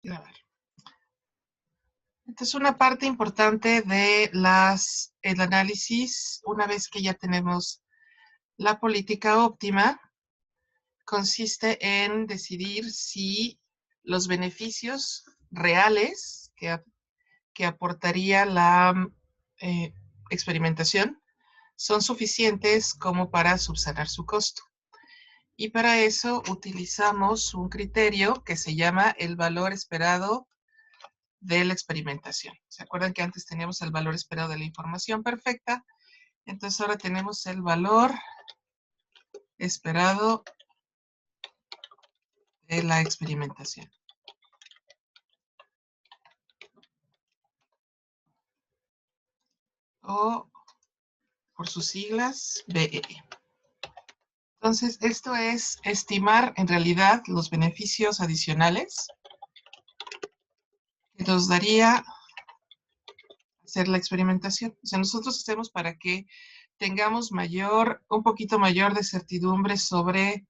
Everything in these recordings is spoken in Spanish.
Grabar. Esta es una parte importante de el análisis. Una vez que ya tenemos la política óptima, consiste en decidir si los beneficios reales que aportaría la eh, experimentación son suficientes como para subsanar su costo. Y para eso utilizamos un criterio que se llama el valor esperado de la experimentación. ¿Se acuerdan que antes teníamos el valor esperado de la información perfecta? Entonces ahora tenemos el valor esperado de la experimentación. O por sus siglas, BEE. Entonces, esto es estimar en realidad los beneficios adicionales que nos daría hacer la experimentación. O sea, nosotros hacemos para que tengamos un poquito mayor de certidumbre sobre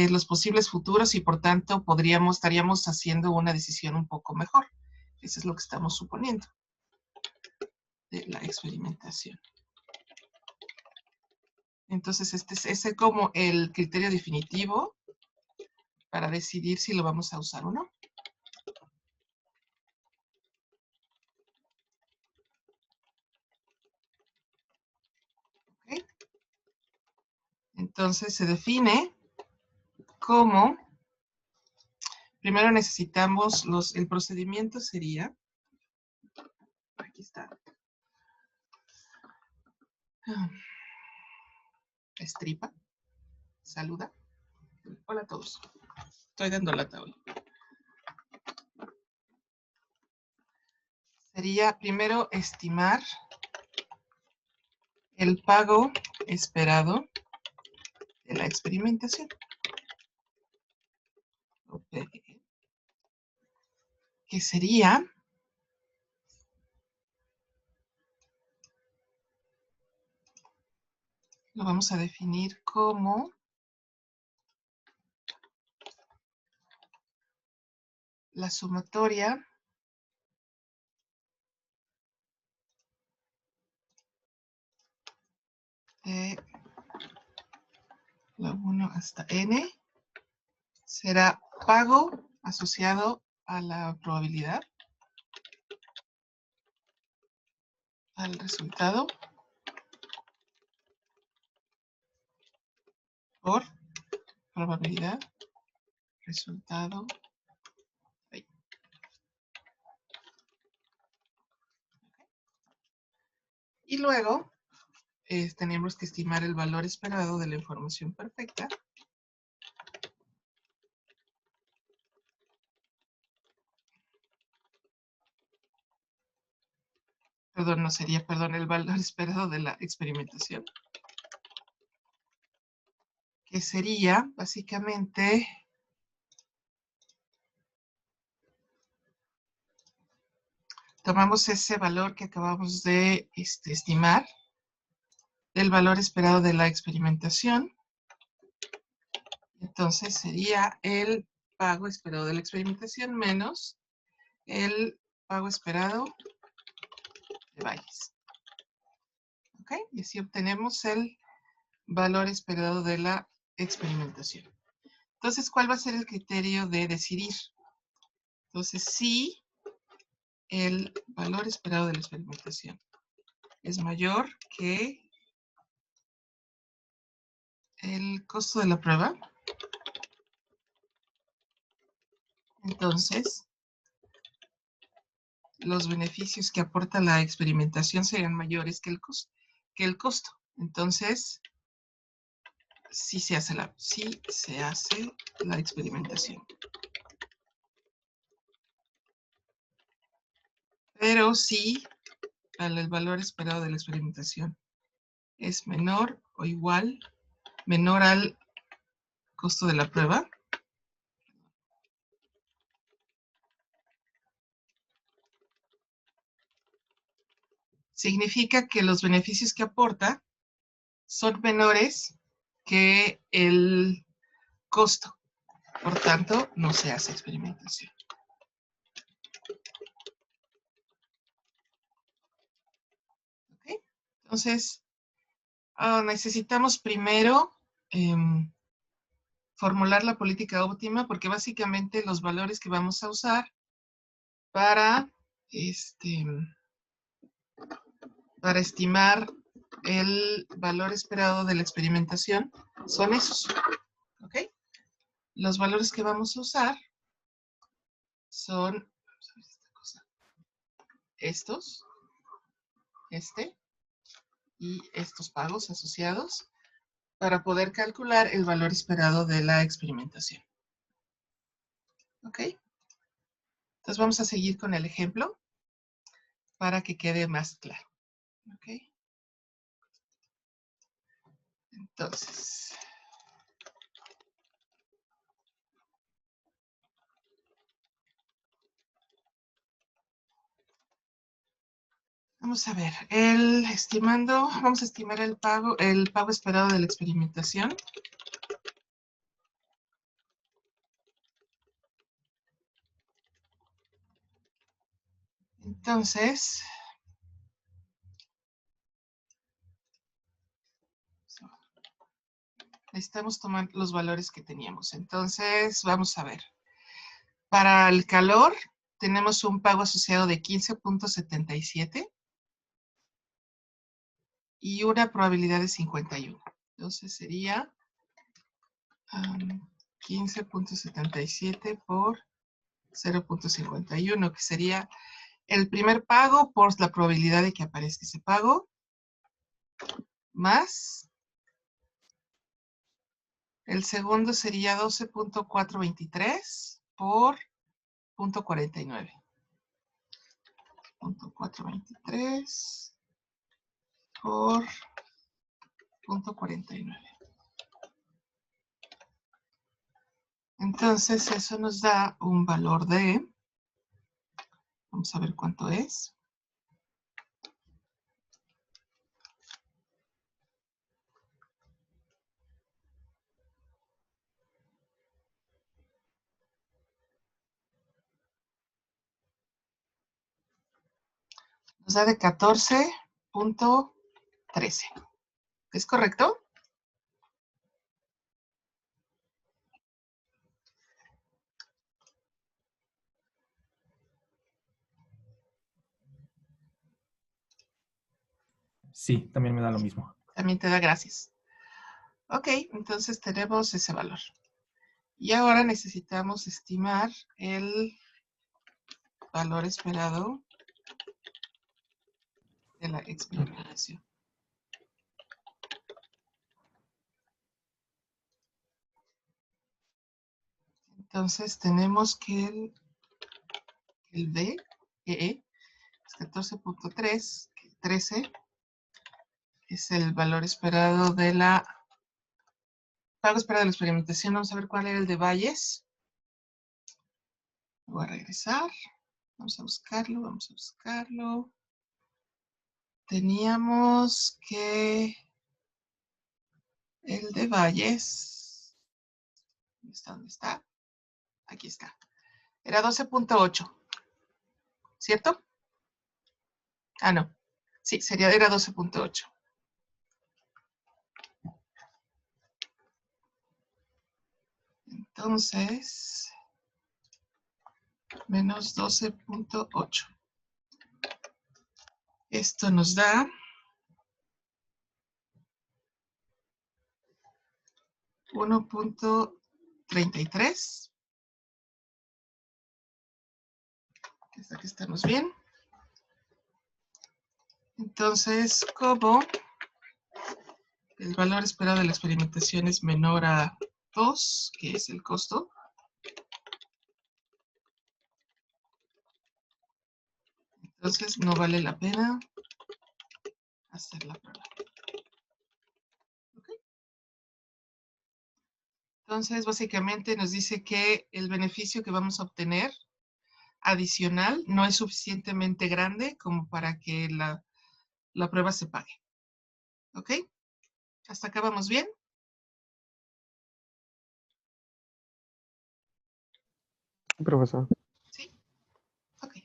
los posibles futuros y por tanto estaríamos haciendo una decisión un poco mejor. Eso es lo que estamos suponiendo de la experimentación. Entonces, este es como el criterio definitivo para decidir si lo vamos a usar o no. ¿Okay? Entonces, se define como, primero necesitamos el procedimiento sería, aquí está, estripa, saluda. Hola a todos. Estoy dando lata hoy. Sería primero estimar el pago esperado de la experimentación. Que sería lo vamos a definir como la sumatoria de la 1 hasta n será pago asociado a la probabilidad, al resultado, por probabilidad, resultado. Y luego tenemos que estimar el valor esperado de la información perfecta. Perdón, no sería, perdón, el valor esperado de la experimentación. Que sería básicamente tomamos ese valor que acabamos de estimar, del valor esperado de la experimentación. Entonces sería el pago esperado de la experimentación menos el pago esperado de Bayes. ¿Ok? Y así obtenemos el valor esperado de la experimentación. Entonces, ¿cuál va a ser el criterio de decidir? Entonces, si el valor esperado de la experimentación es mayor que el costo de la prueba, entonces los beneficios que aporta la experimentación serían mayores que el costo. Entonces, sí se hace la experimentación. Pero si el valor esperado de la experimentación es menor o igual, menor al costo de la prueba, significa que los beneficios que aporta son menores que el costo. Por tanto, no se hace experimentación. Entonces, necesitamos primero formular la política óptima, porque básicamente los valores que vamos a usar para estimar el valor esperado de la experimentación son esos, ¿ok? Los valores que vamos a usar son, vamos a ver esta cosa, estos, y estos pagos asociados para poder calcular el valor esperado de la experimentación, ¿ok? Entonces vamos a seguir con el ejemplo para que quede más claro, ¿ok? Entonces, vamos a ver, vamos a estimar el pago esperado de la experimentación. Entonces, necesitamos tomar los valores que teníamos. Entonces, vamos a ver. Para el calor, tenemos un pago asociado de 15.77 y una probabilidad de 51. Entonces, sería 15.77 por 0.51, que sería el primer pago por la probabilidad de que aparezca ese pago, más el segundo sería 12.423 por 0.49. 0.423 por 0.49. Entonces, eso nos da un valor de, vamos a ver cuánto es. Nos da de 14.13. ¿Es correcto? Sí, también me da lo mismo. También te da gracias. Ok, entonces tenemos ese valor. Y ahora necesitamos estimar el valor esperado de la experimentación. Entonces tenemos que el D, es 14.3, 13 es el valor esperado de pago esperado de la experimentación. Vamos a ver cuál era el de Bayes. Voy a regresar. Vamos a buscarlo. Teníamos que el de Bayes. ¿Dónde está? Aquí está. Era 12.8. ¿Cierto? Ah, no. Sí, era 12.8. Entonces, menos 12.8. Esto nos da 1.33. Hasta que estamos bien. Entonces, como el valor esperado de la experimentación es menor a 2, que es el costo, entonces no vale la pena hacer la prueba. ¿Okay? Entonces, básicamente nos dice que el beneficio que vamos a obtener adicional no es suficientemente grande como para que la prueba se pague. ¿Ok? ¿Hasta acá vamos bien? Profesor. Sí. Ok.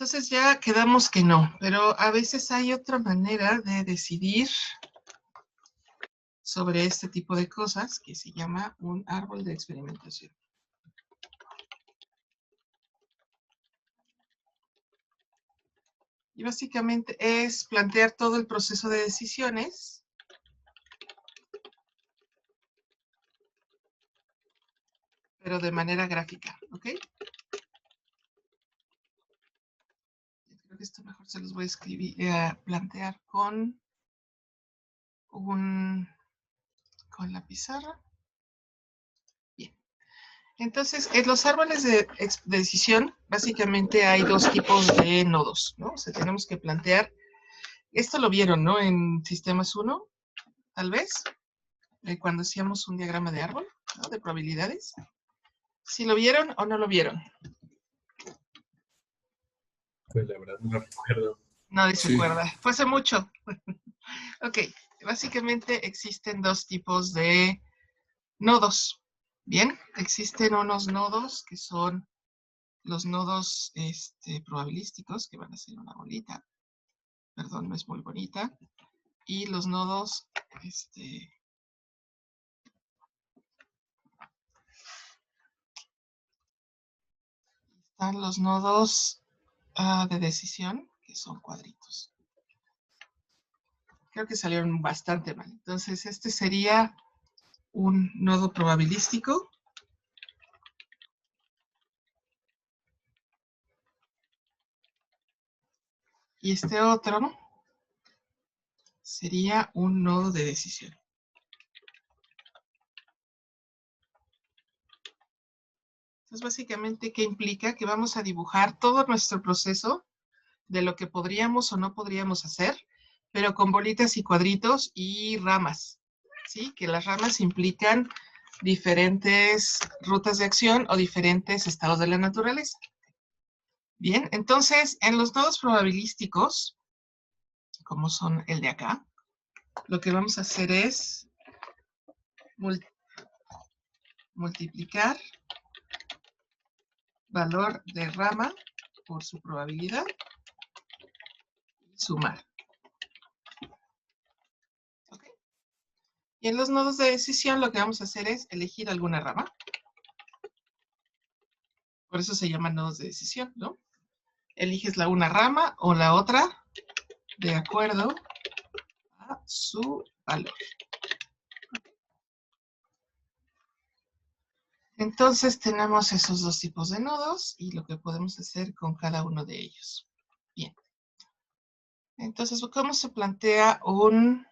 Entonces ya quedamos que no, pero a veces hay otra manera de decidir sobre este tipo de cosas que se llama un árbol de experimentación. Y básicamente es plantear todo el proceso de decisiones pero de manera gráfica, ¿ok? Creo que esto mejor se los voy a escribir, plantear con la pizarra. Bien. Entonces, en los árboles de decisión, básicamente hay dos tipos de nodos, ¿no? O sea, tenemos que plantear, esto lo vieron, ¿no? En Sistemas 1, tal vez, cuando hacíamos un diagrama de árbol, ¿no? De probabilidades. ¿Si lo vieron o no lo vieron? Pues la verdad no recuerdo. Nadie se acuerda. Fue hace mucho. Ok, básicamente existen dos tipos de nodos. Bien, existen unos nodos que son los nodos probabilísticos, que van a ser una bolita. Perdón, no es muy bonita. Y los nodos, están los nodos de decisión, que son cuadritos. Creo que salieron bastante mal. Entonces, este sería un nodo probabilístico. Y este otro sería un nodo de decisión. Entonces, básicamente, ¿qué implica? Que vamos a dibujar todo nuestro proceso de lo que podríamos o no podríamos hacer, pero con bolitas y cuadritos y ramas, ¿sí? Que las ramas implican diferentes rutas de acción o diferentes estados de la naturaleza. Bien, entonces, en los nodos probabilísticos, como son el de acá, lo que vamos a hacer es multiplicar valor de rama por su probabilidad y sumar. ¿Okay? Y en los nodos de decisión lo que vamos a hacer es elegir alguna rama. Por eso se llaman nodos de decisión, ¿no? Eliges una rama o la otra de acuerdo a su valor. Entonces tenemos esos dos tipos de nodos y lo que podemos hacer con cada uno de ellos. Bien. Entonces, ¿cómo se plantea un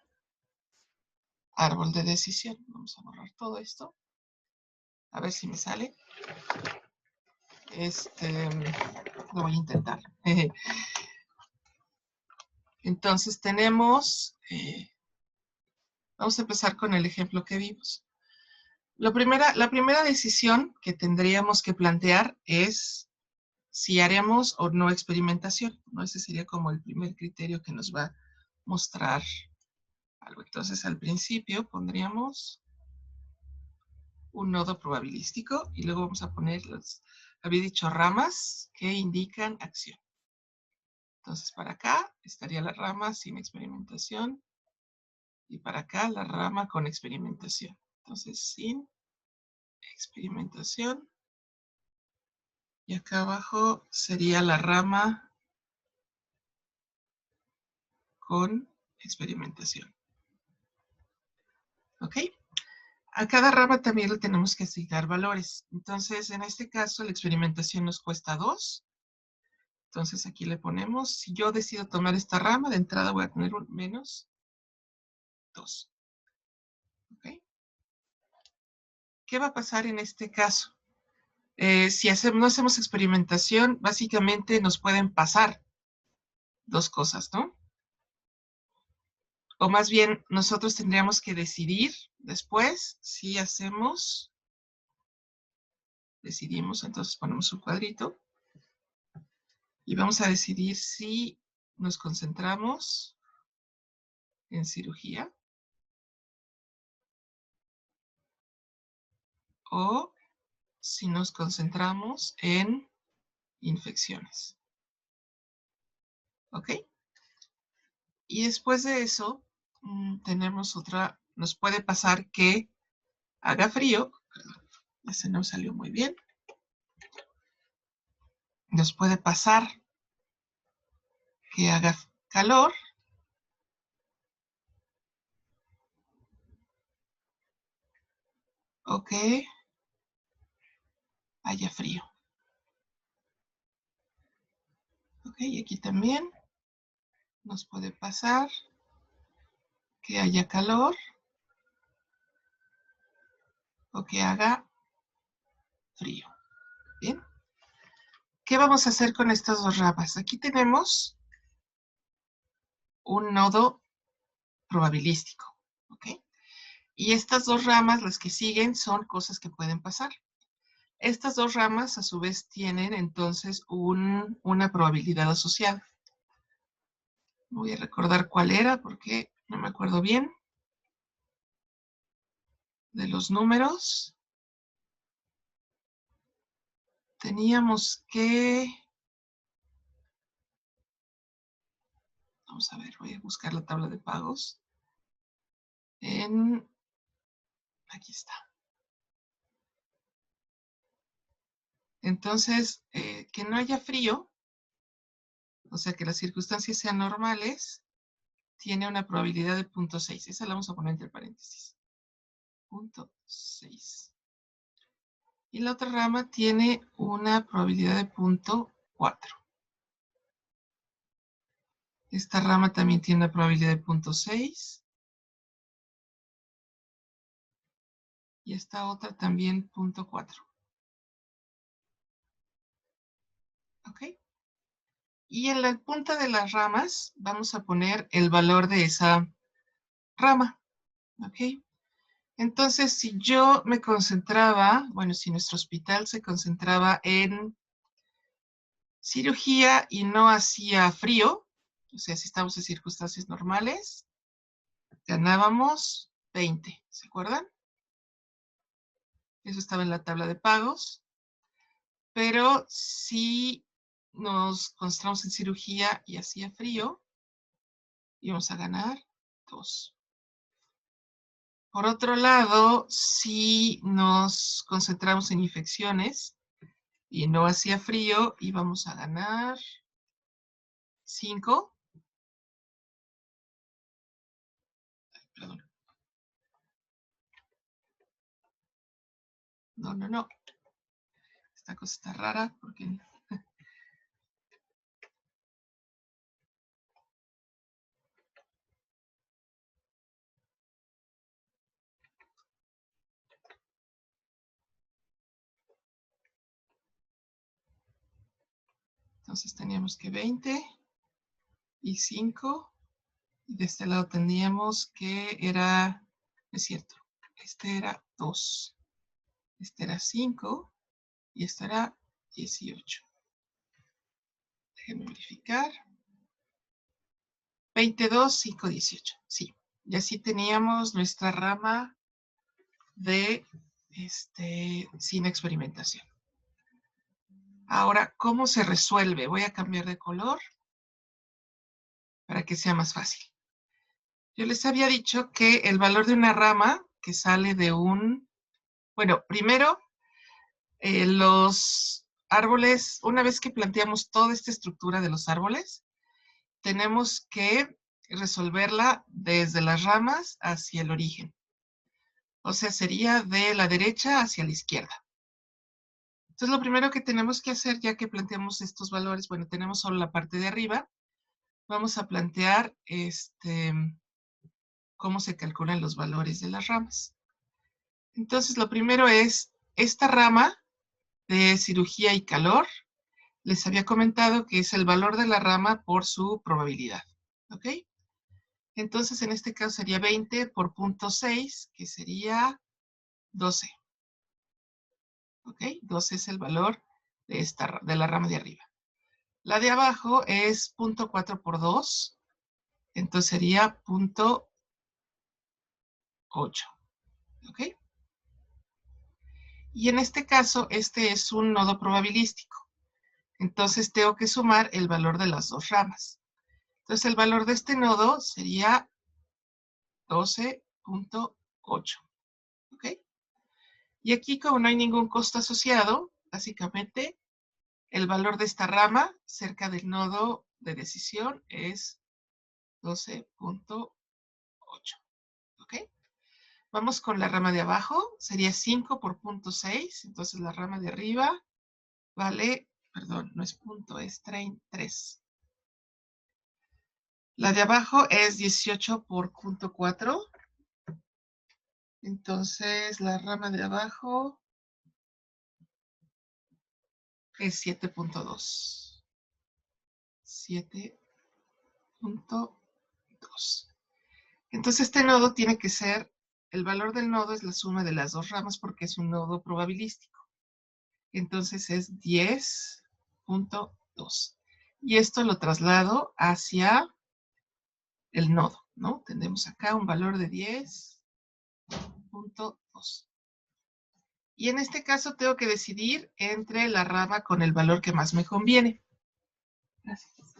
árbol de decisión? Vamos a borrar todo esto. A ver si me sale. Lo voy a intentar. Entonces tenemos, vamos a empezar con el ejemplo que vimos. La primera decisión que tendríamos que plantear es si haremos o no experimentación, ¿no? Ese sería como el primer criterio que nos va a mostrar algo. Entonces, al principio pondríamos un nodo probabilístico y luego vamos a poner había dicho ramas que indican acción. Entonces, para acá estaría la rama sin experimentación y para acá la rama con experimentación. Entonces, sin experimentación. Y acá abajo sería la rama con experimentación. ¿Ok? A cada rama también le tenemos que asignar valores. Entonces, en este caso, la experimentación nos cuesta 2. Entonces, aquí le ponemos, si yo decido tomar esta rama, de entrada voy a tener un menos 2. ¿Ok? ¿Qué va a pasar en este caso? Si no hacemos experimentación, básicamente nos pueden pasar dos cosas, ¿no? O más bien, nosotros tendríamos que decidir después si decidimos, entonces ponemos un cuadrito, y vamos a decidir si nos concentramos en cirugía o si nos concentramos en infecciones. ¿Ok? Y después de eso, tenemos otra, nos puede pasar que haga frío. Ese no salió muy bien. Nos puede pasar que haga calor. O que haya frío. Ok, y aquí también nos puede pasar que haya calor o que haga frío. Bien. ¿Qué vamos a hacer con estas dos ramas? Aquí tenemos un nodo probabilístico. ¿Ok? Y estas dos ramas, las que siguen, son cosas que pueden pasar. Estas dos ramas, a su vez, tienen entonces una probabilidad asociada. Voy a recordar cuál era porque no me acuerdo bien de los números. Teníamos que... Vamos a ver, voy a buscar la tabla de pagos. Aquí está. Entonces, que no haya frío, o sea, que las circunstancias sean normales, tiene una probabilidad de 0.6. Esa la vamos a poner entre paréntesis. 0.6. Y la otra rama tiene una probabilidad de 0.4. Esta rama también tiene una probabilidad de 0.6. Y esta otra también 0.4. ¿Ok? Y en la punta de las ramas vamos a poner el valor de esa rama. ¿Ok? Entonces, si yo me concentraba, bueno, si nuestro hospital se concentraba en cirugía y no hacía frío, o sea, si estamos en circunstancias normales, ganábamos 20, ¿se acuerdan? Eso estaba en la tabla de pagos. Pero si nos concentramos en cirugía y hacía frío, íbamos a ganar 2. Por otro lado, si nos concentramos en infecciones y no hacía frío, íbamos a ganar 5. Perdón. No. Esta cosa está rara porque... Entonces teníamos que 20 y 5. Y de este lado teníamos que era... Es cierto, este era 2. Este era 5. Y esto era 18. Déjenme verificar. 22, 5, 18. Sí. Y así teníamos nuestra rama de sin experimentación. Ahora, ¿cómo se resuelve? Voy a cambiar de color para que sea más fácil. Yo les había dicho que el valor de una rama que sale de un... Bueno, primero, los árboles, una vez que planteamos toda esta estructura de los árboles, tenemos que resolverla desde las ramas hacia el origen. O sea, sería de la derecha hacia la izquierda. Entonces, lo primero que tenemos que hacer, ya que planteamos estos valores, bueno, tenemos solo la parte de arriba, vamos a plantear cómo se calculan los valores de las ramas. Entonces, lo primero es esta rama de cirugía y calor. Les había comentado que es el valor de la rama por su probabilidad. ¿Ok? Entonces, en este caso sería 20 por 0.6, que sería 12. ¿Ok? 12 es el valor de la rama de arriba. La de abajo es 0.4 por 2, entonces sería 0.8. ¿Ok? Y en este caso, este es un nodo probabilístico. Entonces tengo que sumar el valor de las dos ramas. Entonces el valor de este nodo sería 12.8. ¿Ok? Y aquí, como no hay ningún costo asociado, básicamente el valor de esta rama cerca del nodo de decisión es 12.8. ¿Ok? Vamos con la rama de abajo, sería 5 por 0.6, entonces la rama de arriba vale, perdón, no es punto, es 3. La de abajo es 18 por 0.4, entonces la rama de abajo es 7.2. 7.2. Entonces este nodo tiene que ser, el valor del nodo es la suma de las dos ramas porque es un nodo probabilístico. Entonces es 10.2. Y esto lo traslado hacia el nodo, ¿no? Tenemos acá un valor de 10.2. Y en este caso tengo que decidir entre la rama con el valor que más me conviene. Gracias.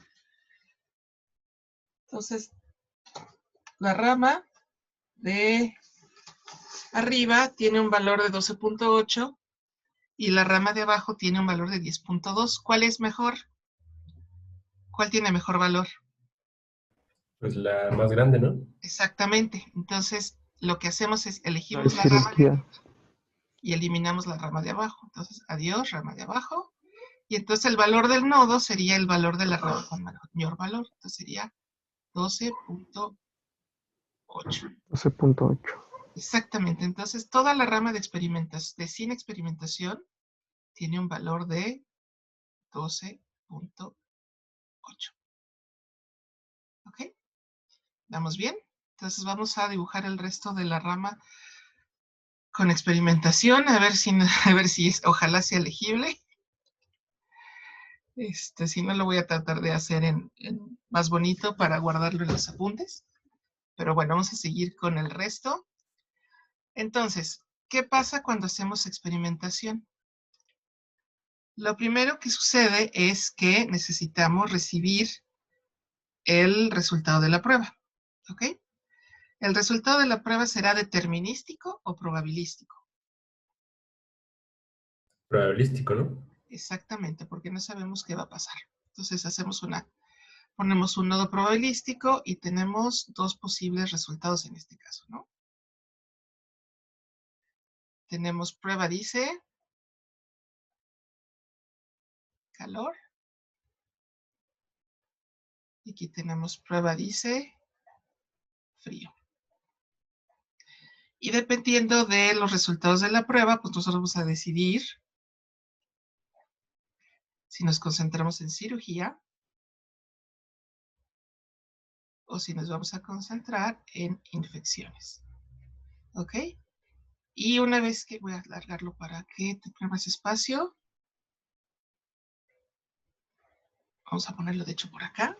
Entonces, la rama de arriba tiene un valor de 12.8 y la rama de abajo tiene un valor de 10.2. ¿Cuál es mejor? ¿Cuál tiene mejor valor? Pues la más grande, ¿no? Exactamente. Entonces, lo que hacemos es elegimos la rama de arriba y eliminamos la rama de abajo. Entonces, adiós, rama de abajo. Y entonces el valor del nodo sería el valor de la rama con mayor valor. Entonces sería 12.8. 12.8. Exactamente. Entonces, toda la rama de sin experimentación tiene un valor de 12.8. ¿Ok? ¿Vamos bien? Entonces vamos a dibujar el resto de la rama con experimentación, a ver si ojalá sea legible. Si no, lo voy a tratar de hacer en más bonito para guardarlo en los apuntes. Pero bueno, vamos a seguir con el resto. Entonces, ¿qué pasa cuando hacemos experimentación? Lo primero que sucede es que necesitamos recibir el resultado de la prueba. ¿Ok? ¿El resultado de la prueba será determinístico o probabilístico? Probabilístico, ¿no? Exactamente, porque no sabemos qué va a pasar. Entonces ponemos un nodo probabilístico y tenemos dos posibles resultados en este caso, ¿no? Tenemos prueba dice calor. Y aquí tenemos prueba dice frío. Y dependiendo de los resultados de la prueba, pues nosotros vamos a decidir si nos concentramos en cirugía o si nos vamos a concentrar en infecciones. ¿Ok? Y una vez que voy a alargarlo para que tenga más espacio, vamos a ponerlo de hecho por acá.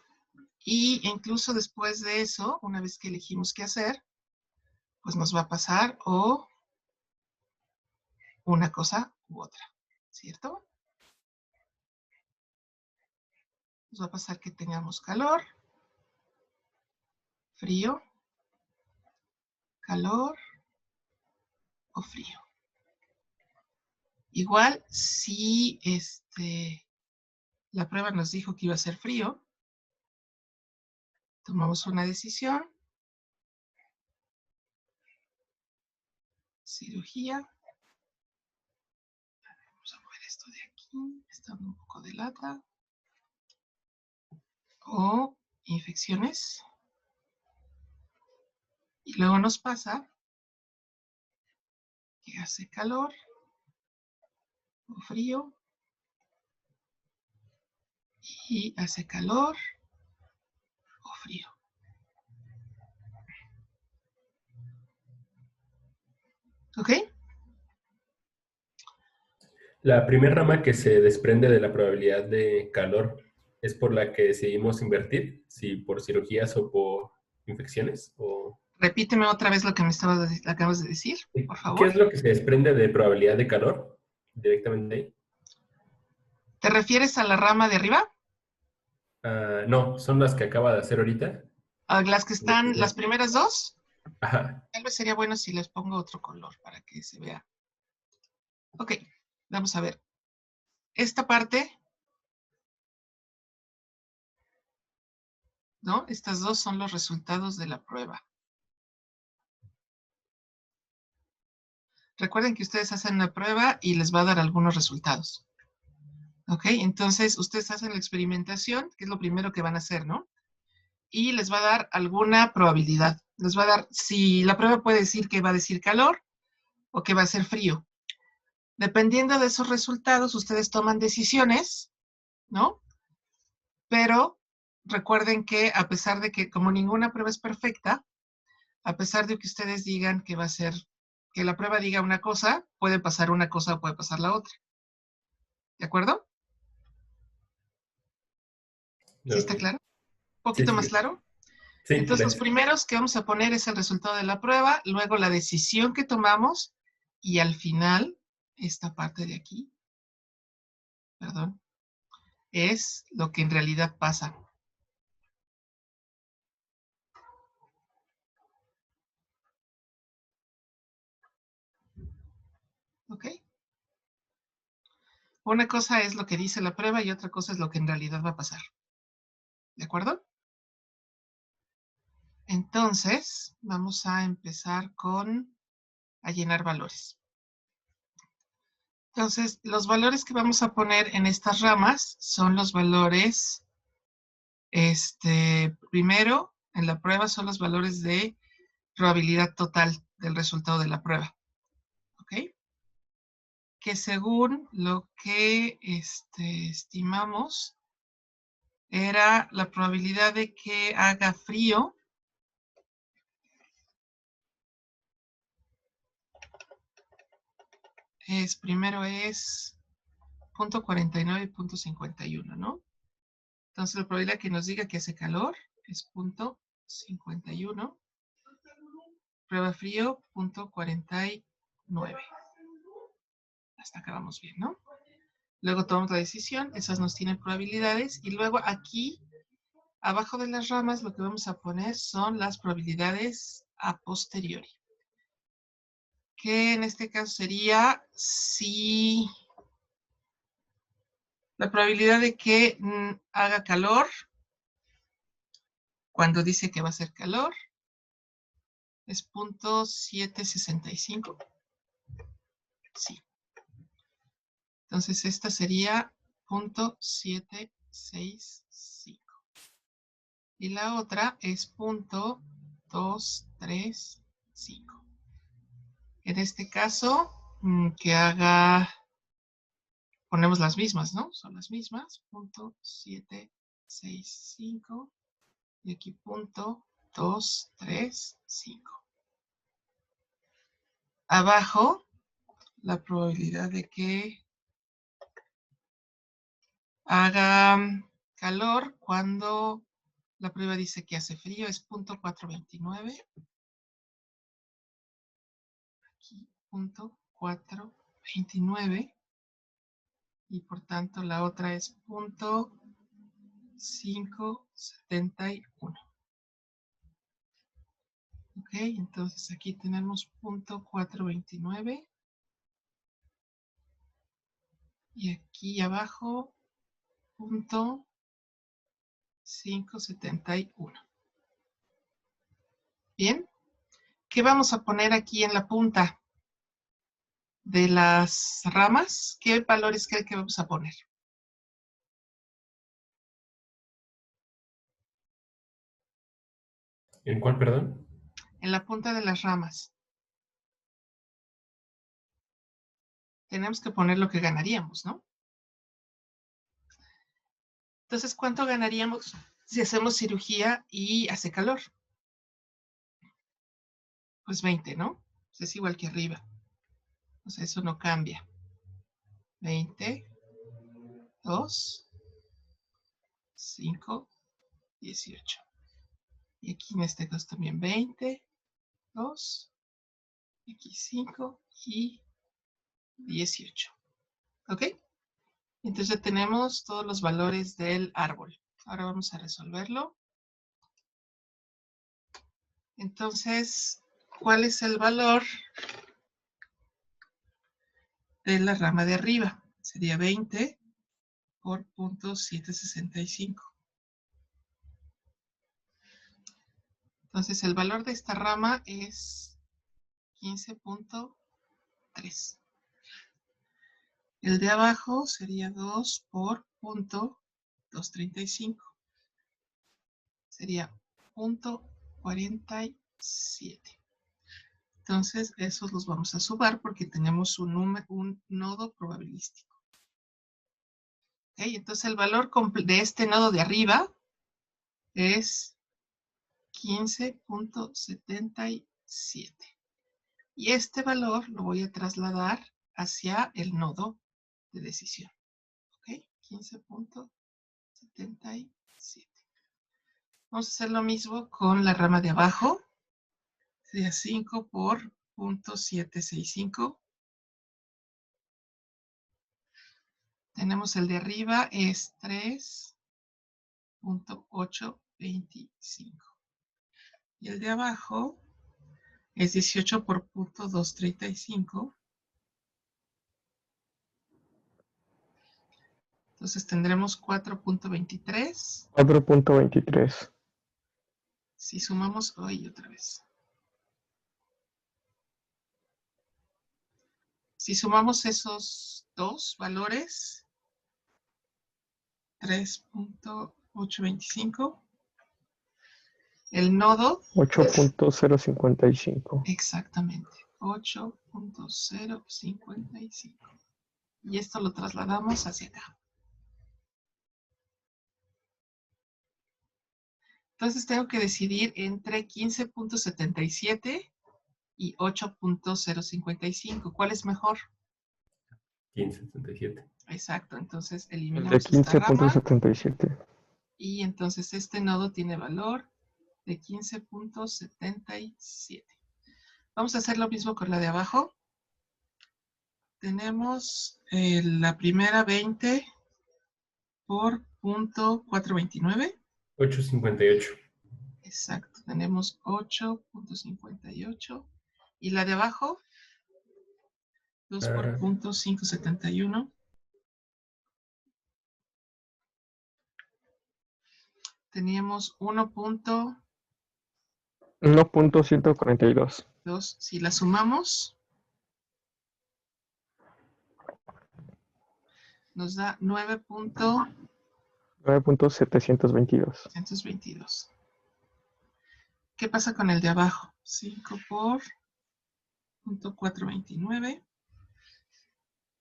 Y incluso después de eso, una vez que elegimos qué hacer, pues nos va a pasar o una cosa u otra, ¿cierto? Nos va a pasar que tengamos calor, frío, calor o frío. Igual, si la prueba nos dijo que iba a ser frío, tomamos una decisión, cirugía. Vamos a mover esto de aquí, está un poco de lata. O infecciones. Y luego nos pasa que hace calor o frío y hace calor o frío. ¿Ok? La primera rama que se desprende de la probabilidad de calor es por la que decidimos invertir, si por cirugías o por infecciones. Repíteme otra vez lo que me acabas de decir, por ¿Qué favor. es lo que se desprende de probabilidad de calor directamente ahí? ¿Te refieres a la rama de arriba? No, son las que acaba de hacer ahorita. Las que están, las primeras dos, Ajá. tal vez sería bueno si les pongo otro color para que se vea. Ok, vamos a ver. Esta parte, ¿no? Estas dos son los resultados de la prueba. Recuerden que ustedes hacen una prueba y les va a dar algunos resultados. ¿Ok? Entonces, ustedes hacen la experimentación, que es lo primero que van a hacer, ¿no? Y les va a dar alguna probabilidad. Les va a dar, si la prueba puede decir que va a decir calor o que va a ser frío. Dependiendo de esos resultados, ustedes toman decisiones, ¿no? Pero recuerden que a pesar de que, como ninguna prueba es perfecta, a pesar de que ustedes digan que va a ser, que la prueba diga una cosa, puede pasar una cosa o puede pasar la otra. ¿De acuerdo? ¿Sí está Ok. claro? ¿Un Sí, poquito más sí. claro? Sí, Entonces, los gracias. primeros que vamos a poner es el resultado de la prueba, luego la decisión que tomamos y al final, esta parte de aquí, perdón, es lo que en realidad pasa. ¿Ok? Una cosa es lo que dice la prueba y otra cosa es lo que en realidad va a pasar. ¿De acuerdo? Entonces, vamos a empezar a llenar valores. Entonces, los valores que vamos a poner en estas ramas son los valores, primero, en la prueba son los valores de probabilidad total del resultado de la prueba. ¿Ok? Que según lo que estimamos, era la probabilidad de que haga frío primero es 0.49 y 0.51, ¿no? Entonces la probabilidad que nos diga que hace calor es 0.51. Prueba frío, 0.49. Hasta acá vamos bien, ¿no? Luego tomamos la decisión, esas nos tienen probabilidades, y luego aquí, abajo de las ramas, lo que vamos a poner son las probabilidades a posteriori. Que en este caso sería si la probabilidad de que haga calor, cuando dice que va a hacer calor, es 0.765. Sí. Entonces esta sería 0.765. Y la otra es 0.235. En este caso, que haga, ponemos las mismas, ¿no? Son las mismas, 0.765 y aquí 0.235. Abajo, la probabilidad de que haga calor cuando la prueba dice que hace frío es 0.429. Aquí 0.429. Y por tanto la otra es 0.571. Ok, entonces aquí tenemos 0.429. Y aquí abajo 0.571. Bien, ¿qué vamos a poner aquí en la punta de las ramas? ¿Qué valores creen que vamos a poner? ¿En cuál, perdón? En la punta de las ramas. Tenemos que poner lo que ganaríamos, ¿no? Entonces, ¿cuánto ganaríamos si hacemos cirugía y hace calor? Pues 20, ¿no? Pues es igual que arriba. O sea, eso no cambia. 20, 2, 5, 18. Y aquí en este caso también 20, 2, aquí 5 y 18. ¿Ok? Entonces ya tenemos todos los valores del árbol. Ahora vamos a resolverlo. Entonces, ¿cuál es el valor de la rama de arriba? Sería 20 por 0.765. Entonces, el valor de esta rama es 15.3. El de abajo sería 2 por 0.235. Sería 0.47. Entonces, esos los vamos a sumar porque tenemos un nodo probabilístico. ¿Okay? Entonces, el valor de este nodo de arriba es 15.77. Y este valor lo voy a trasladar hacia el nodo de decisión. ¿Ok? 15.77. Vamos a hacer lo mismo con la rama de abajo. Sería 5 por 0.765. Tenemos el de arriba, es 3.825. Y el de abajo es 18 por 0.235. Entonces tendremos 4.23. 4.23. Si sumamos hoy otra vez. Si sumamos esos dos valores, 3.825. El nodo. 8.055. Exactamente. 8.055. Y esto lo trasladamos hacia acá. Entonces tengo que decidir entre 15.77 y 8.055. ¿Cuál es mejor? 15.77. Exacto. Entonces El de eliminamos esta rama. 15.77. Y entonces este nodo tiene valor de 15.77. Vamos a hacer lo mismo con la de abajo. Tenemos la primera 20 por 0.429. 8.58. Exacto, tenemos 8.58. Y la de abajo, 2 por 0.571. Teníamos 1.142. Si la sumamos, nos da 9.722. ¿Qué pasa con el de abajo? 5 por 0.429.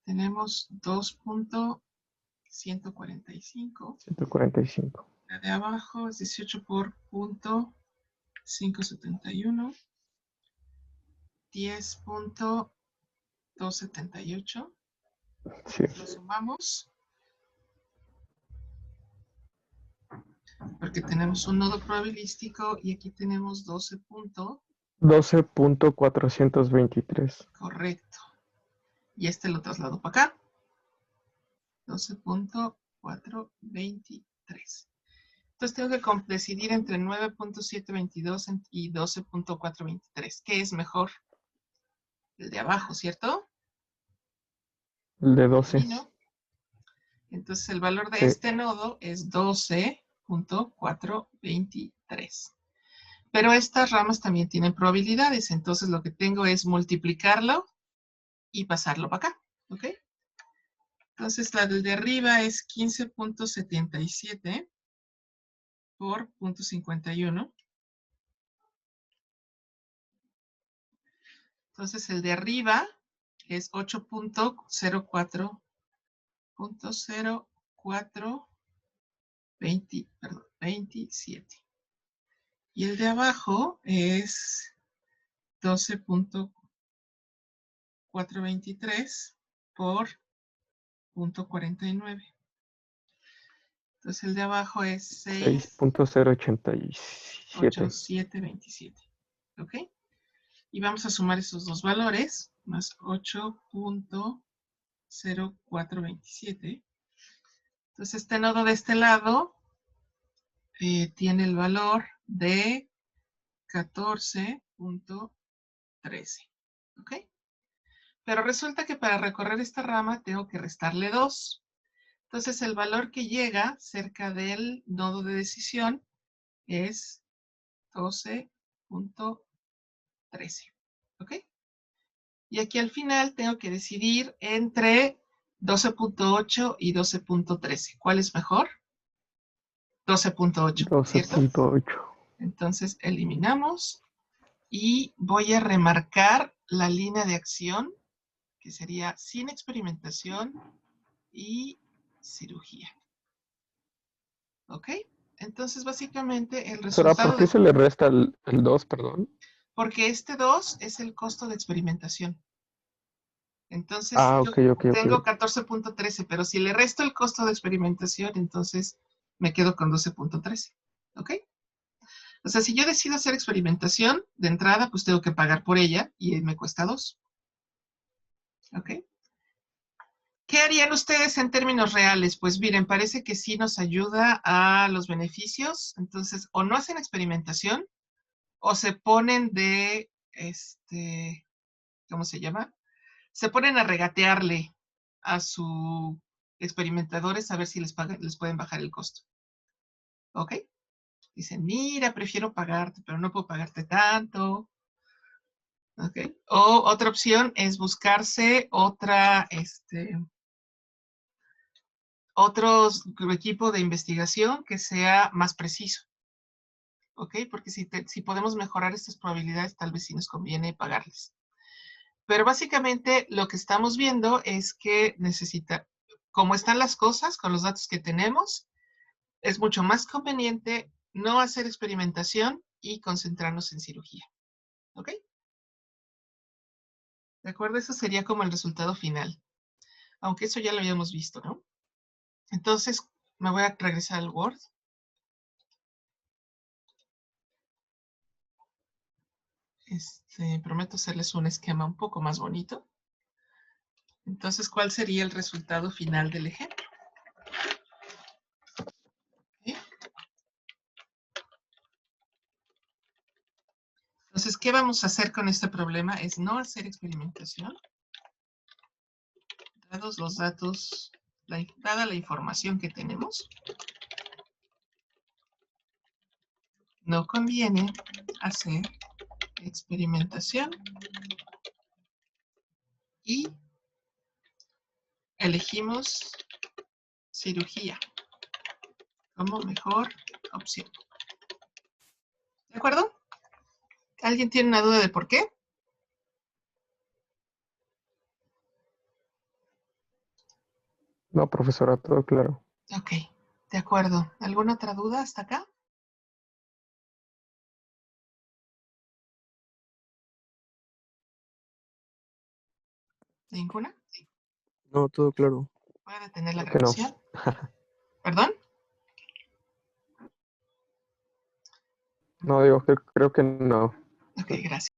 Tenemos 2.145. 145. La de abajo es 18 por 0.571. 10.278. Sí. Lo sumamos. Porque tenemos un nodo probabilístico y aquí tenemos 12.423. Correcto. Y este lo traslado para acá. 12.423. Entonces tengo que decidir entre 9.722 y 12.423. ¿Qué es mejor? El de abajo, ¿cierto? El de 12. Entonces el valor de Sí. este nodo es 12.423. Pero estas ramas también tienen probabilidades. Entonces lo que tengo es multiplicarlo y pasarlo para acá. ¿Ok? Entonces la de arriba es 15.77 por 0.51. Entonces el de arriba es 8.0427. Y el de abajo es 12.423 por 0.49. Entonces el de abajo es 6.087. ¿Ok? Y vamos a sumar esos dos valores, más 8.0427. Entonces este nodo de este lado tiene el valor de 14.13. ¿Ok? Pero resulta que para recorrer esta rama tengo que restarle 2. Entonces el valor que llega cerca del nodo de decisión es 12.13. ¿Ok? Y aquí al final tengo que decidir entre 12.8 y 12.13. ¿Cuál es mejor? 12.8, ¿cierto? 12.8. Entonces eliminamos y voy a remarcar la línea de acción, que sería sin experimentación y cirugía. ¿Ok? Entonces básicamente el ¿Será por resultado qué se le resta el 2, perdón? porque este 2 es el costo de experimentación. Entonces Ah, yo ok, ok, tengo ok. 14.13, pero si le resto el costo de experimentación, entonces me quedo con 12.13. ¿Ok? O sea, si yo decido hacer experimentación, de entrada, pues tengo que pagar por ella y me cuesta 2. ¿Ok? ¿Qué harían ustedes en términos reales? Pues miren, parece que sí nos ayuda a los beneficios. Entonces, o no hacen experimentación, o se ponen de, ¿cómo se llama? Se ponen a regatearle a sus experimentadores a ver si les pueden bajar el costo. ¿Ok? Dicen, mira, prefiero pagarte, pero no puedo pagarte tanto. ¿Ok? O otra opción es buscarse otro equipo de investigación que sea más preciso. ¿Ok? Porque si podemos mejorar estas probabilidades, tal vez sí nos conviene pagarles. Pero básicamente lo que estamos viendo es que como están las cosas con los datos que tenemos, es mucho más conveniente no hacer experimentación y concentrarnos en cirugía. ¿Ok? ¿De acuerdo? Eso sería como el resultado final. Aunque eso ya lo habíamos visto, ¿no? Entonces, me voy a regresar al Word. Prometo hacerles un esquema un poco más bonito. Entonces, ¿cuál sería el resultado final del ejemplo? ¿Sí? Entonces, ¿qué vamos a hacer con este problema? Es no hacer experimentación. Dados los datos, dada la información que tenemos, no conviene hacer experimentación y elegimos cirugía como mejor opción. ¿De acuerdo? ¿Alguien tiene una duda de por qué? No, profesora, todo claro. Ok, de acuerdo. ¿Alguna otra duda hasta acá? ¿Ninguna? No, todo claro. Voy a detener la Creo que no. grabación. ¿Perdón? No, digo, creo que no. Ok, gracias.